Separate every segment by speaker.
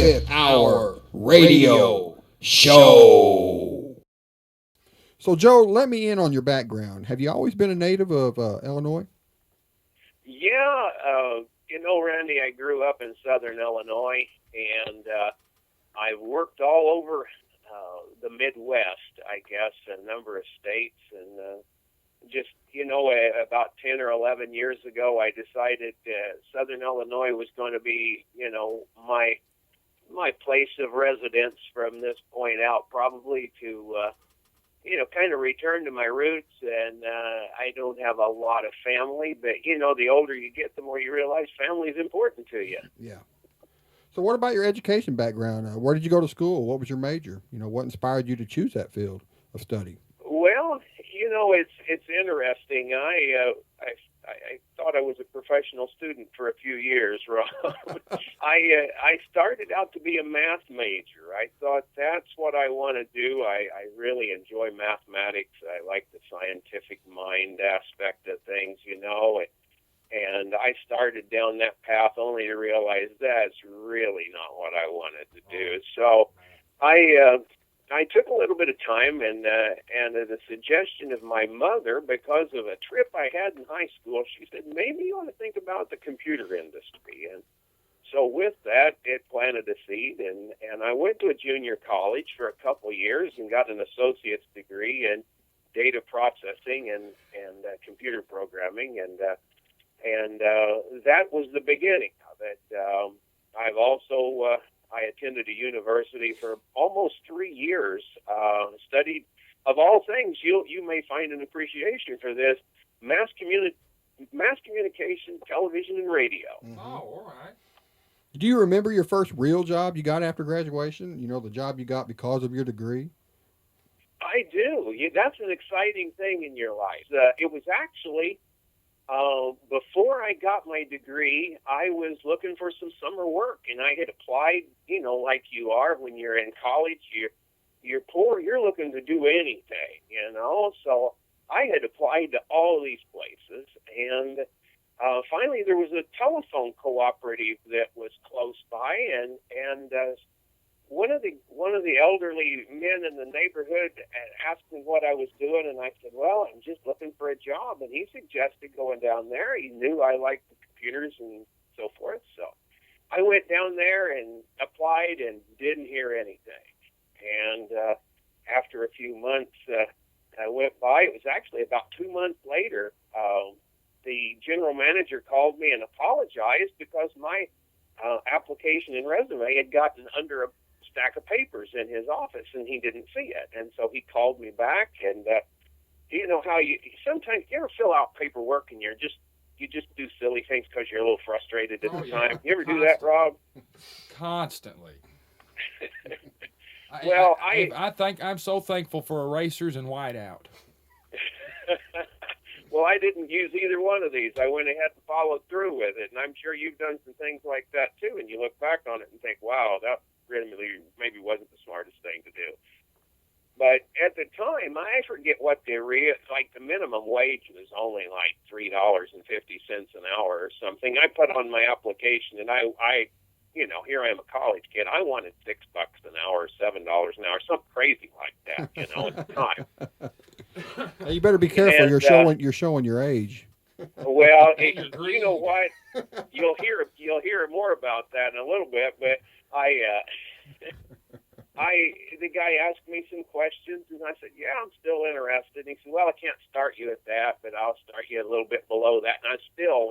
Speaker 1: Fifth Hour Radio Show.
Speaker 2: So, Joe, let me in on your background. Have you always been a native of Illinois?
Speaker 3: Yeah, Randy, I grew up in southern Illinois, and I've worked all over the Midwest, I guess, a number of states, and about 10 or 11 years ago, I decided southern Illinois was going to be, my place of residence from this point out, probably to kind of return to my roots. And I don't have a lot of family, but, the older you get, the more you realize family is important to you.
Speaker 2: Yeah. So what about your education background? Where did you go to school? What was your major? What inspired you to choose that field of study?
Speaker 3: Well, it's interesting. I thought I was a professional student for a few years, Rob. I started out to be a math major. I thought that's what I want to do. I really enjoy mathematics. I like the scientific mind aspect of things, and I started down that path only to realize that's really not what I wanted to do. So I took a little bit of time, and at the suggestion of my mother, because of a trip I had in high school, she said, maybe you want to think about the computer industry. And so with that, it planted a seed, and I went to a junior college for a couple years and got an associate's degree in data processing and computer programming, and that was the beginning of it. I've also I attended a university for almost 3 years, studied, of all things, you may find an appreciation for this, mass communication, television, and radio.
Speaker 1: Mm-hmm. Oh, all right.
Speaker 2: Do you remember your first real job you got after graduation? The job you got because of your degree?
Speaker 3: I do. That's an exciting thing in your life. It was actually... before I got my degree, I was looking for some summer work, and I had applied, like you are when you're in college, you're poor, you're looking to do anything, so I had applied to all these places, and finally there was a telephone cooperative that was close by, and one of the elderly men in the neighborhood asked me what I was doing, and I said, well, I'm just looking for a job. And he suggested going down there. He knew I liked the computers and so forth. So I went down there and applied and didn't hear anything. And after a few months, I went by. It was actually about 2 months later, the general manager called me and apologized because my application and resume had gotten under a stack of papers in his office, and he didn't see it. And so he called me back, and how sometimes you ever fill out paperwork and you just do silly things because you're a little frustrated at the time. You ever do that, Rob?
Speaker 1: Constantly.
Speaker 3: Well,
Speaker 1: I think I'm so thankful for erasers and wideout.
Speaker 3: Well, I didn't use either one of these. I went ahead and followed through with it, and I'm sure you've done some things like that too, and you look back on it and think, wow, that really maybe wasn't the smartest thing to do. But at the time, I forget what the minimum wage was only like $3.50 an hour or something. I put on my application, and I here I am, a college kid. I wanted $6 an hour, $7 an hour, something crazy like that, at the time.
Speaker 2: Hey, you better be careful. And, you're showing your age.
Speaker 3: Well, you know what? You'll hear more about that in a little bit, but the guy asked me some questions, and I said, yeah, I'm still interested. And he said, well, I can't start you at that, but I'll start you a little bit below that. And I still,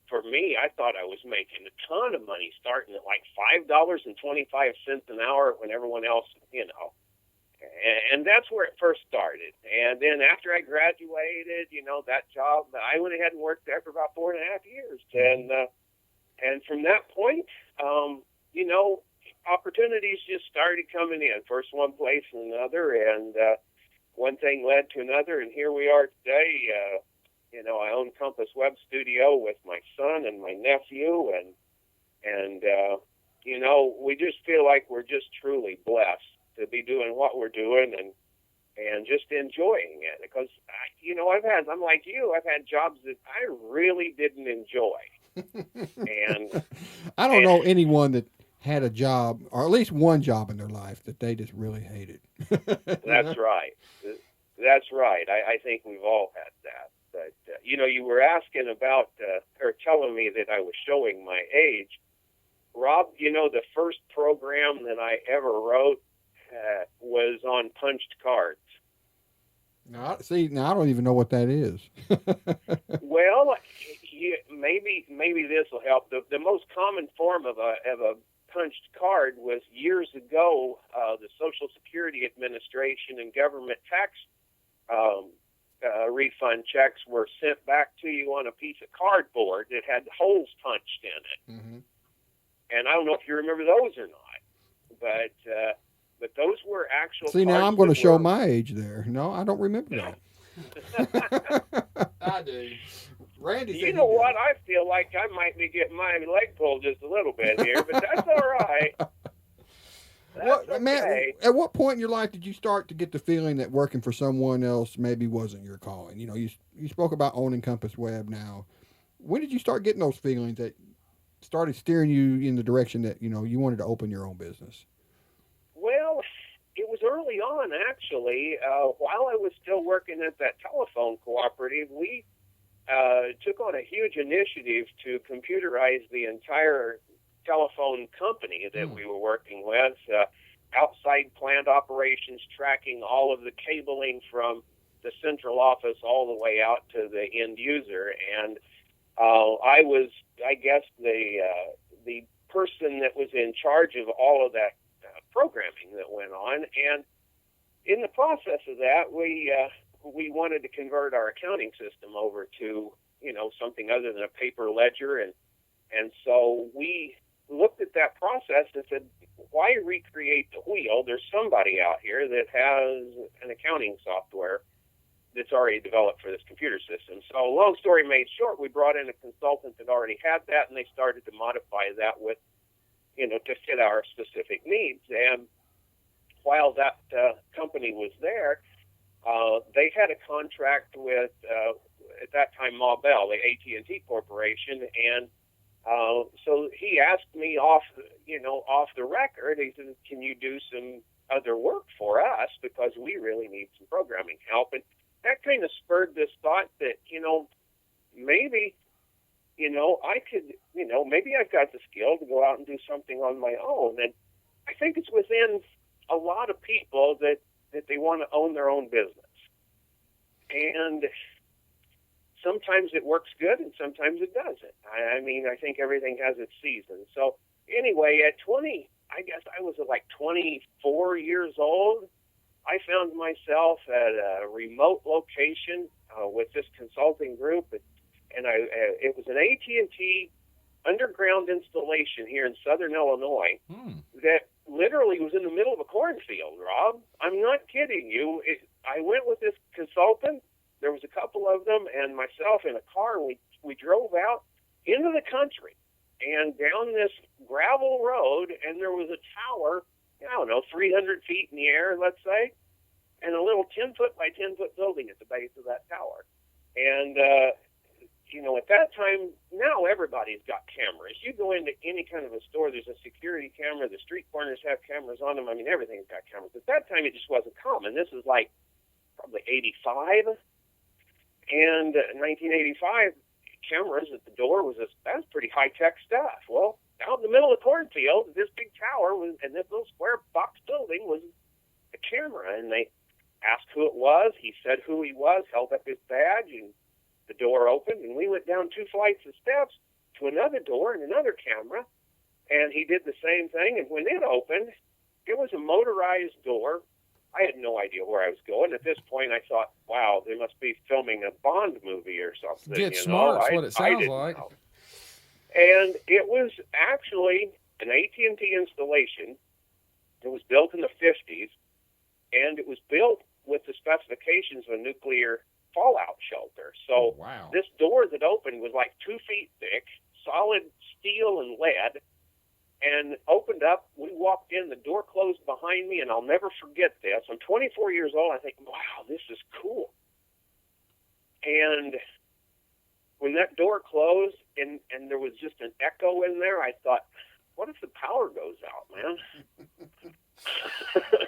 Speaker 3: for me, I thought I was making a ton of money starting at like $5.25 an hour when everyone else, and that's where it first started. And then after I graduated, that job, I went ahead and worked there for about 4.5 years. And from that point, opportunities just started coming in, first one place and another, and one thing led to another, and here we are today. I own Compass Web Studio with my son and my nephew, and we just feel like we're just truly blessed to be doing what we're doing and just enjoying it. Because, I'm like you, I've had jobs that I really didn't enjoy. And
Speaker 2: I don't know anyone that had a job, or at least one job in their life that they just really hated.
Speaker 3: That's right. That's right. I think we've all had that. But you were asking about or telling me that I was showing my age. Rob, the first program that I ever wrote was on punched cards.
Speaker 2: Now, see, now I don't even know what that is.
Speaker 3: Well, maybe this will help. The most common form of a punched card was years ago. The Social Security Administration and government tax refund checks were sent back to you on a piece of cardboard that had holes punched in it.
Speaker 2: Mm-hmm.
Speaker 3: And I don't know if you remember those or not, but those were actual.
Speaker 2: See, now
Speaker 3: cards
Speaker 2: I'm going to
Speaker 3: that
Speaker 2: show
Speaker 3: were-
Speaker 2: my age there. No, I don't remember that.
Speaker 1: I do.
Speaker 2: Randy said
Speaker 3: You
Speaker 2: he
Speaker 3: know
Speaker 2: did.
Speaker 3: what? I feel like I might be getting my leg pulled just a little bit here, but that's all right. That's
Speaker 2: What,
Speaker 3: okay.
Speaker 2: man, at what point in your life did you start to get the feeling that working for someone else maybe wasn't your calling? You spoke about owning Compass Web now. When did you start getting those feelings that started steering you in the direction that, you wanted to open your own business?
Speaker 3: Well, it was early on, actually. While I was still working at that telephone cooperative, we took on a huge initiative to computerize the entire telephone company that we were working with, outside plant operations, tracking all of the cabling from the central office all the way out to the end user. And I was, I guess, the person that was in charge of all of that programming that went on. And in the process of that, we wanted to convert our accounting system over to something other than a paper ledger, and so we looked at that process and said, why recreate the wheel? There's somebody out here that has an accounting software that's already developed for this computer system. So long story made short, we brought in a consultant that already had that, and they started to modify that with, to fit our specific needs. And while that company was there, they had a contract with, at that time, Ma Bell, the AT&T Corporation, and so he asked me off the record. He said, "Can you do some other work for us, because we really need some programming help?" And that kind of spurred this thought that maybe I could maybe I've got the skill to go out and do something on my own. And I think it's within a lot of people that they want to own their own business. And sometimes it works good and sometimes it doesn't. I mean, I think everything has its season. So anyway, at 20, I guess I was like 24 years old, I found myself at a remote location with this consulting group. And it was an AT&T underground installation here in southern Illinois that literally was in the middle of a cornfield, Rob. I'm not kidding you. I went with this consultant. There was a couple of them and myself in a car. And we drove out into the country and down this gravel road, and there was a tower, 300 feet in the air, let's say, and a little 10-foot by 10-foot building at the base of that tower. And, at that time, now everybody's got cameras. You go into any kind of a store, there's a security camera. The street corners have cameras on them. I mean, everything's got cameras. At that time, it just wasn't common. This is like probably 85. And in 1985, cameras at the door that's pretty high-tech stuff. Well, out in the middle of the cornfield, this big tower and this little square box building was a camera. And they asked who it was. He said who he was, held up his badge, and the door opened, and we went down 2 flights of steps to another door and another camera, and he did the same thing. And when it opened, it was a motorized door. I had no idea where I was going. At this point, I thought, wow, they must be filming a Bond movie or something.
Speaker 1: Get smart, that's what it sounds like.
Speaker 3: Know. And it was actually an AT&T installation. It was built in the 50s, and it was built with the specifications of a nuclear fallout shelter. So
Speaker 1: wow.
Speaker 3: This door that opened was like 2 feet thick, solid steel and lead, and opened up. We walked in, the door closed behind me, and I'll never forget this. I'm 24 years old. I think, wow, this is cool. And when that door closed and there was just an echo in there, I thought, what if the power goes out, man?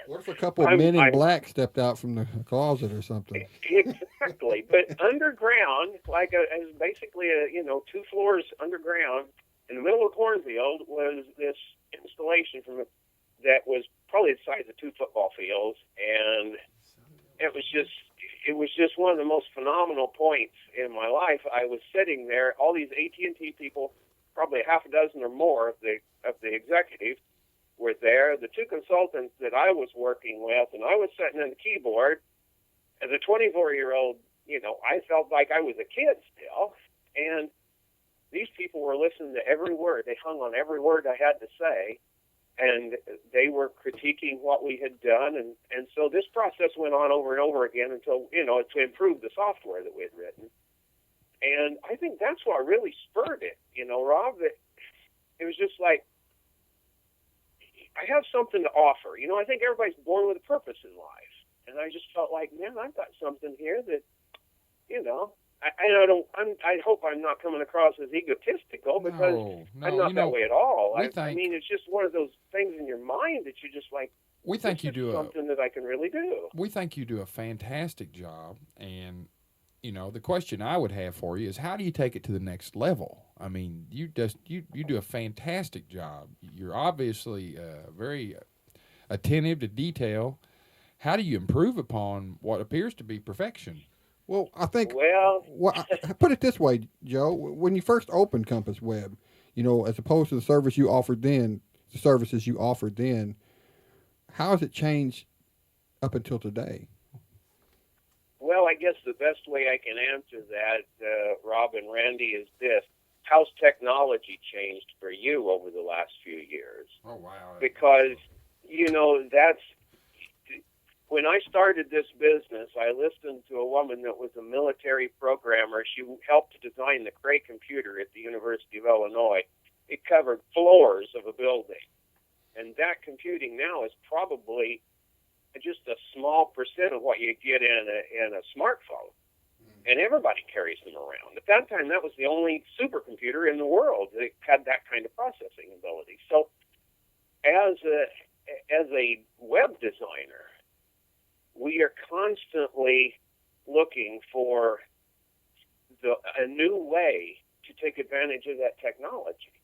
Speaker 2: What if a couple of men in black stepped out from the closet or something?
Speaker 3: Exactly. But underground, like as basically two floors underground in the middle of a cornfield, was this installation that was probably the size of two football fields, and it was just one of the most phenomenal points in my life. I was sitting there, all these AT&T people, probably half a dozen or more of the executives were there, the two consultants that I was working with, and I was sitting on the keyboard. As a 24-year-old, I felt like I was a kid still, and these people were listening to every word. They hung on every word I had to say, and they were critiquing what we had done, and so this process went on over and over again until, to improve the software that we had written. And I think that's what really spurred it, Rob. It was just like, I have something to offer. I think everybody's born with a purpose in life. And I just felt like, man, I've got something here that, I hope I'm not coming across as egotistical, because I'm not that way at all. I mean, it's just one of those things in your mind that you're just like,
Speaker 1: we think you do
Speaker 3: something that I can really do.
Speaker 1: We think you do a fantastic job, and the question I would have for you is, how do you take it to the next level? I mean, you do a fantastic job. You're obviously very attentive to detail. How do you improve upon what appears to be perfection?
Speaker 2: Well, I think.
Speaker 3: Well,
Speaker 2: I put it this way, Joe. When you first opened Compass Web, as opposed to the services you offered then, how has it changed up until today?
Speaker 3: Well, I guess the best way I can answer that, Rob and Randy, is this. How's technology changed for you over the last few years?
Speaker 1: Oh, wow.
Speaker 3: Because, that's... When I started this business, I listened to a woman that was a military programmer. She helped to design the Cray computer at the University of Illinois. It covered floors of a building. And that computing now is probably just a small percent of what you get in a smartphone. And everybody carries them around. At that time, that was the only supercomputer in the world that had that kind of processing ability. So as a web designer, we are constantly looking for a new way to take advantage of that technology.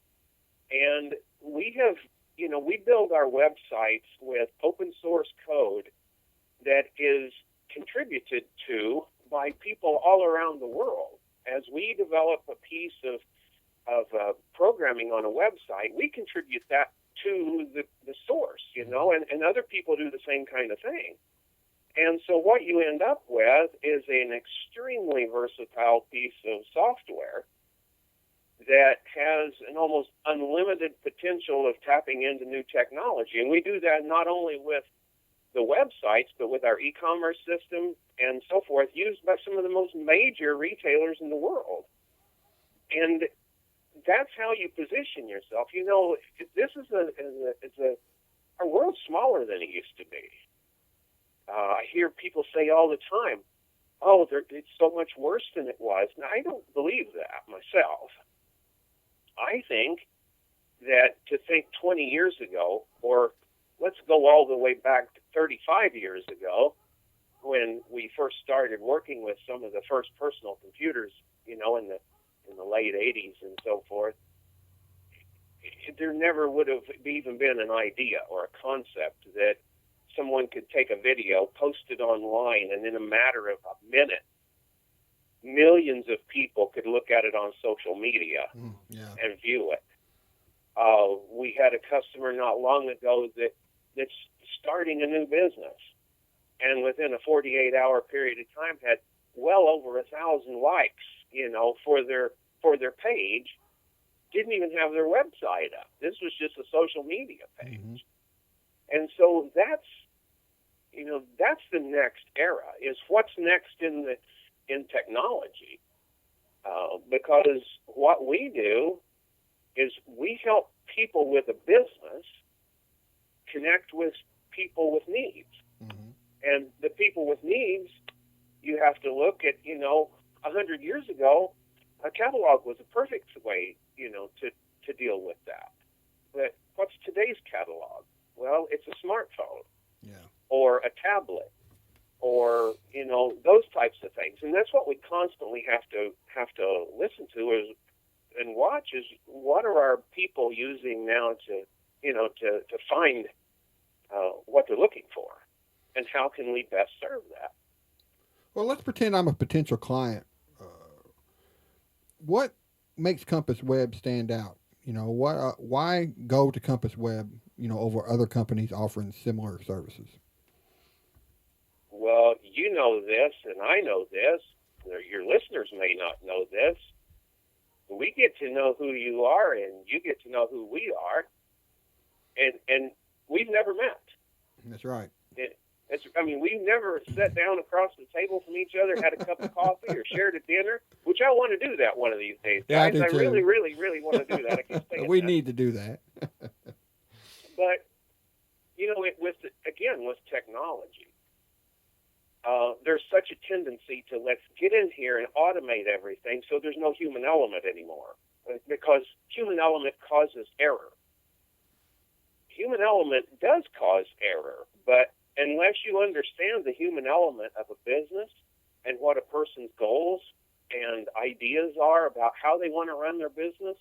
Speaker 3: And we have, we build our websites with open source code that is contributed to by people all around the world. As we develop a piece of programming on a website, we contribute that to the source, and other people do the same kind of thing. And so what you end up with is an extremely versatile piece of software that has an almost unlimited potential of tapping into new technology. And we do that not only with the websites, but with our e-commerce system and so forth, used by some of the most major retailers in the world. And that's how you position yourself. This is our world's smaller than it used to be. I hear people say all the time, oh, it's so much worse than it was. Now, I don't believe that myself. I think that to think 20 years ago, or let's go all the way back to 35 years ago, when we first started working with some of the first personal computers, in the late 80s and so forth, there never would have even been an idea or a concept that someone could take a video, post it online, and in a matter of a minute, millions of people could look at it on social media and view it. We had a customer not long ago that's starting a new business, and within a 48-hour period of time had well over 1,000 likes, for their page. Didn't even have their website up. This was just a social media page. Mm-hmm. And so that's the next era, is what's next in technology. Because what we do is we help people with a business connect with people with needs. Mm-hmm. And the people with needs, you have to look at, 100 years ago, a catalog was a perfect way, to deal with that. But what's today's catalog? Well, it's a smartphone
Speaker 2: Yeah.
Speaker 3: or a tablet or, those types of things. And that's what we constantly have to listen to and watch is what are our people using now to find what they're looking for, and how can we best serve that?
Speaker 2: Well, let's pretend I'm a potential client. What makes Compass Web stand out? Why go to Compass Web, over other companies offering similar services?
Speaker 3: Well, you know this, and I know this. Your listeners may not know this. We get to know who you are, and you get to know who we are, and we've never met.
Speaker 2: That's right.
Speaker 3: We've never sat down across the table from each other, had a cup of coffee, or shared a dinner, which I want to do that one of these days,
Speaker 2: Yeah,
Speaker 3: guys.
Speaker 2: I do too.
Speaker 3: really, really, really want to do that. I can't stand
Speaker 2: We
Speaker 3: that.
Speaker 2: need to do that.
Speaker 3: But, with technology, there's such a tendency to let's get in here and automate everything so there's no human element anymore, because human element causes error. Human element does cause error, but unless you understand the human element of a business and what a person's goals and ideas are about how they want to run their business,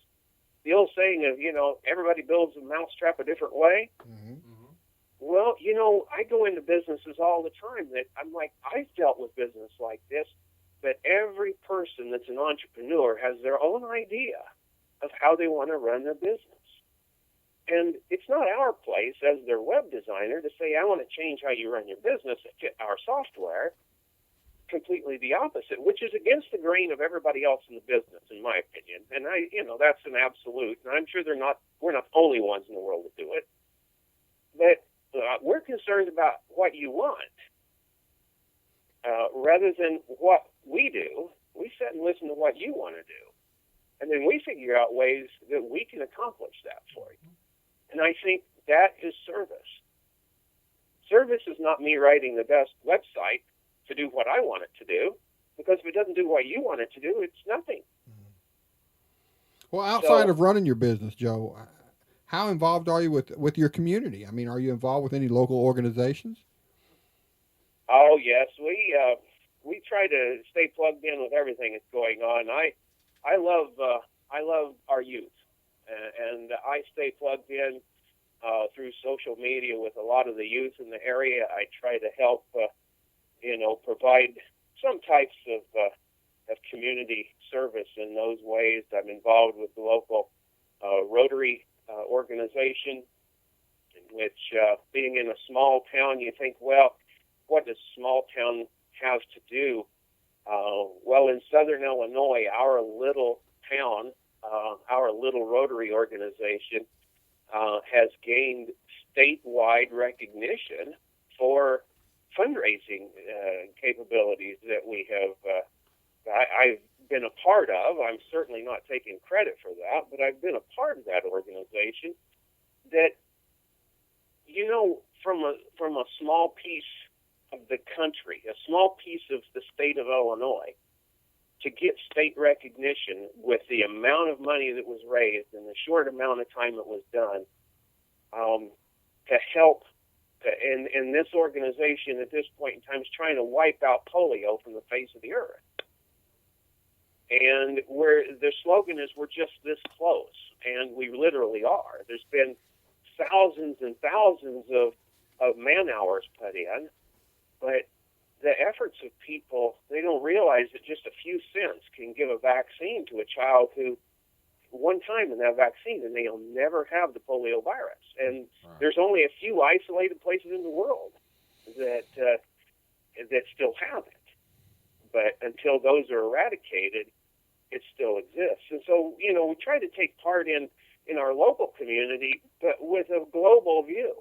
Speaker 3: the old saying of, everybody builds a mousetrap a different way.
Speaker 2: Mm-hmm.
Speaker 3: Well, I go into businesses all the time that I'm like, I've dealt with business like this, but every person that's an entrepreneur has their own idea of how they want to run their business. And it's not our place as their web designer to say, I want to change how you run your business and fit our software. Completely the opposite, which is against the grain of everybody else in the business, in my opinion. And that's an absolute. And I'm sure we're not the only ones in the world that do it. But we're concerned about what you want rather than what we do. We sit and listen to what you want to do. And then we figure out ways that we can accomplish that for you. And I think that is service. Service is not me writing the best website to do what I want it to do, because if it doesn't do what you want it to do, it's nothing.
Speaker 2: Well, outside of running your business, Joe, how involved are you with your community? I mean, are you involved with any local organizations?
Speaker 3: Oh, yes. We try to stay plugged in with everything that's going on. I love our youth, and I stay plugged in through social media with a lot of the youth in the area. I try to help, provide some types of community service in those ways. I'm involved with the local Rotary organization, in which, being in a small town, you think, well, what does small town have to do? Well, in southern Illinois, our little town, our little Rotary organization has gained statewide recognition for fundraising capabilities that we have. I've been a part of. I'm certainly not taking credit for that, but I've been a part of that organization. That, from a small piece of the country, a small piece of the state of Illinois, to get state recognition with the amount of money that was raised and the short amount of time it was done, to help. And this organization at this point in time is trying to wipe out polio from the face of the earth. And where the slogan is, we're just this close, and we literally are. There's been thousands and thousands of man hours put in, but the efforts of people, they don't realize that just a few cents can give a vaccine to a child who, one time in that vaccine, and they'll never have the polio virus. And there's only a few isolated places in the world that still have it. But until those are eradicated, it still exists. And so, we try to take part in our local community, but with a global view.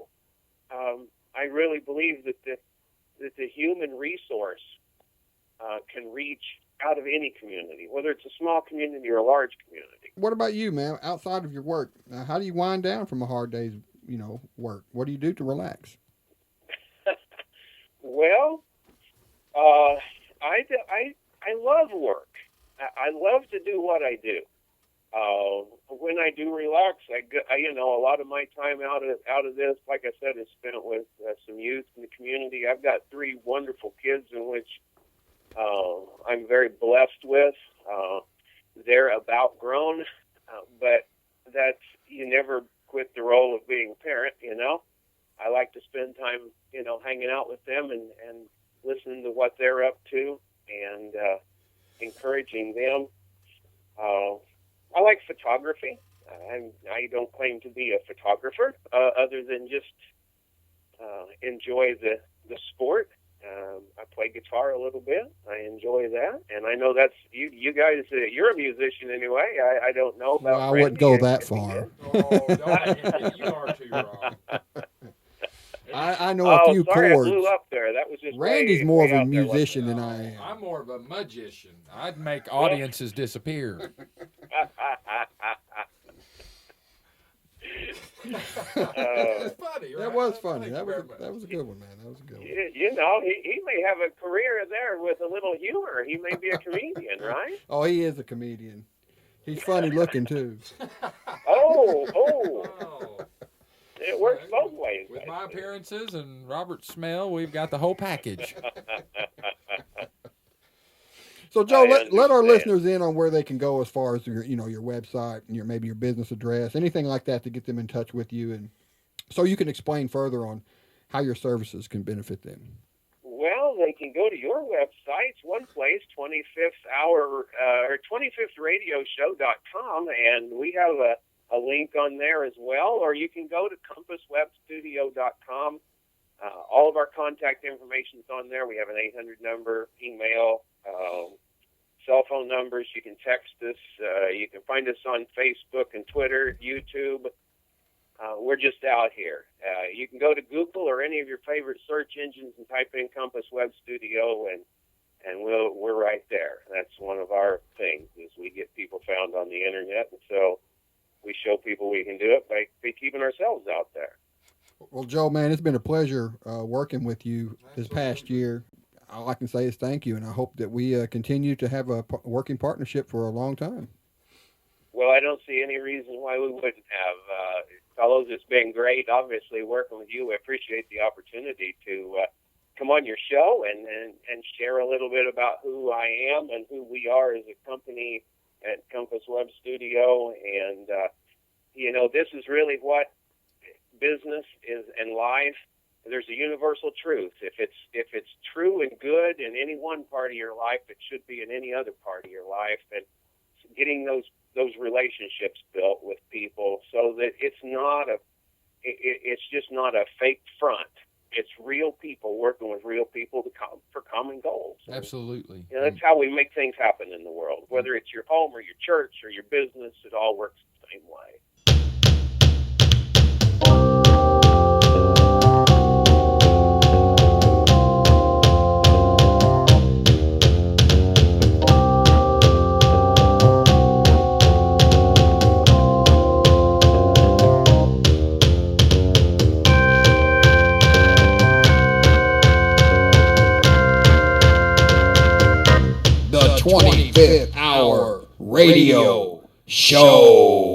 Speaker 3: I really believe that the human resource can reach out of any community, whether it's a small community or a large community.
Speaker 2: What about you, man? Outside of your work, how do you wind down from a hard day's, work? What do you do to relax?
Speaker 3: Well, I love work. I love to do what I do. When I do relax, a lot of my time out of this, like I said, is spent with some youth in the community. I've got 3 wonderful kids in which I'm very blessed with. They're about grown, but that's you never quit the role of being a parent. I like to spend time, hanging out with them and listening to what they're up to and encouraging them. I like photography. I don't claim to be a photographer, other than just enjoy the sport. I play guitar a little bit. I enjoy that, and I know that's you guys. You're a musician anyway. I don't know about.
Speaker 2: Well, I wouldn't go that far.
Speaker 1: Oh, don't, you are too wrong.
Speaker 2: I know a few
Speaker 3: sorry,
Speaker 2: chords.
Speaker 3: I blew up there. That was just
Speaker 2: Randy's
Speaker 3: way,
Speaker 2: more
Speaker 3: way
Speaker 2: of a
Speaker 3: out there,
Speaker 2: musician than I am.
Speaker 1: I'm more of a magician. I'd make audiences disappear. It's funny, right?
Speaker 2: That was funny.
Speaker 1: Thank
Speaker 2: That
Speaker 1: you
Speaker 2: was
Speaker 1: very much.
Speaker 2: a good one, man. That was a good one.
Speaker 3: He may have a career there with a little humor. He may be a comedian, right?
Speaker 2: Oh, he is a comedian. He's funny looking too.
Speaker 3: Oh. It works both ways.
Speaker 1: With my appearances and Robert's smell, we've got the whole package.
Speaker 2: So, Joe, let our
Speaker 3: understand.
Speaker 2: listeners in on where they can go as far as your website and maybe your business address, anything like that to get them in touch with you, and so you can explain further on how your services can benefit them.
Speaker 3: Well, they can go to your website, one place, 25th hour or 25thradioshow.com, and we have a link on there as well, or you can go to compasswebstudio.com. All of our contact information is on there. We have an 800 number, email, cell phone numbers. You can text us. You can find us on Facebook and Twitter, YouTube. We're just out here. You can go to Google or any of your favorite search engines and type in Compass Web Studio, and we're right there. That's one of our things, is we get people found on the internet, and so we show people we can do it by keeping ourselves out there.
Speaker 2: Well, Joe, man, it's been a pleasure working with you this past year. All I can say is thank you, and I hope that we continue to have a working partnership for a long time.
Speaker 3: Well, I don't see any reason why we wouldn't have. Fellows, it's been great, obviously, working with you. I appreciate the opportunity to come on your show and share a little bit about who I am and who we are as a company at Compass Web Studio. And, this is really what business is and life. There's a universal truth. If it's true and good in any one part of your life, it should be in any other part of your life. And getting those relationships built with people so that it's just not a fake front. It's real people working with real people for common goals.
Speaker 1: Absolutely.
Speaker 3: That's how we make things happen in the world. Whether it's your home or your church or your business, it all works the same way.
Speaker 2: The 25th Hour Radio Show.